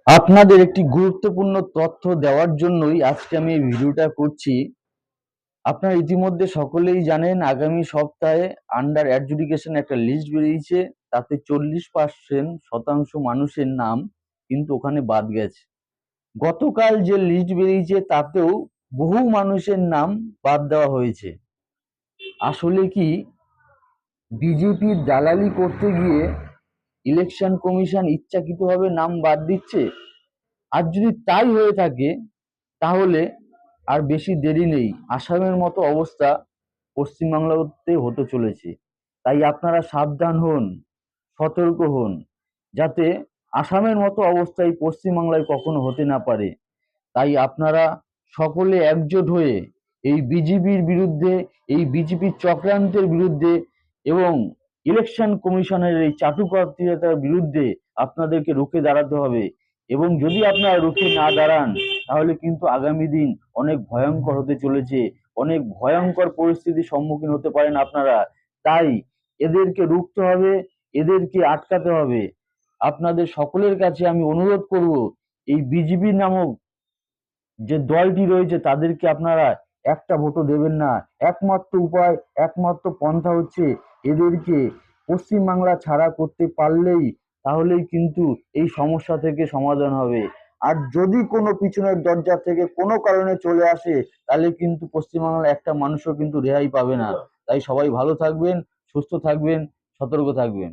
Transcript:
আপনাদের একটি গুরুত্বপূর্ণ তথ্য দেওয়ার জন্যই আজকে আমি এই ভিডিওটা করছি। আপনারা ইতিমধ্যে সকলেই জানেন আগামী সপ্তাহে আন্ডার অ্যাডজুডিকেশন একটা লিস্ট বেরিয়েছে। তাতে 40% মানুষের নাম কিন্তু ওখানে বাদ গেছে। গতকাল যে লিস্ট বেরিয়েছে তাতেও বহু মানুষের নাম বাদ দেওয়া হয়েছে। আসলে কি বিজেপির দালালি করতে গিয়ে ইলেকশন কমিশন ইচ্ছাকৃতভাবে নাম বাদ দিচ্ছে? আর যদি তাই হয়ে থাকে তাহলে আর বেশি দেরি নেই, আসামের মতো অবস্থা পশ্চিমবাংলাতে হতে চলেছে। তাই আপনারা সাবধান হন, সতর্ক হন, যাতে আসামের মতো অবস্থায় পশ্চিমবাংলায় কখনো হতে না পারে। তাই আপনারা সকলে একজোট হয়ে এই বিজেপির বিরুদ্ধে, এই বিজেপির চক্রান্তের বিরুদ্ধে এবং ইলেকশন কমিশনের এই চাটুকারিতার বিরুদ্ধে আপনাদেরকে রুখে দাঁড়াতে হবে। এবং যদি আপনারা রুখে না দাঁড়ান তাহলে কিন্তু আগামী দিন অনেক ভয়ঙ্কর হতে চলেছে, অনেক ভয়ঙ্কর পরিস্থিতির সম্মুখীন হতে পারেন আপনারা। তাই এদেরকে রুখতে হবে, এদেরকে আটকাতে হবে। আপনাদের সকলের কাছে আমি অনুরোধ করব, এই বিজেপি নামক যে দলটি রয়েছে তাদেরকে আপনারা একটা ভোটও দেবেন না। একমাত্র উপায়, একমাত্র পন্থা হচ্ছে এদেরকে পশ্চিমবাংলা ছাড়া করতে পারলেই তাহলেই কিন্তু এই সমস্যা থেকে সমাধান হবে। আর যদি কোনো পিছনের দরজা থেকে কোনো কারণে চলে আসে তাহলে কিন্তু পশ্চিমবাংলার একটা মানুষও কিন্তু রেহাই পাবে না। তাই সবাই ভালো থাকবেন, সুস্থ থাকবেন, সতর্ক থাকবেন।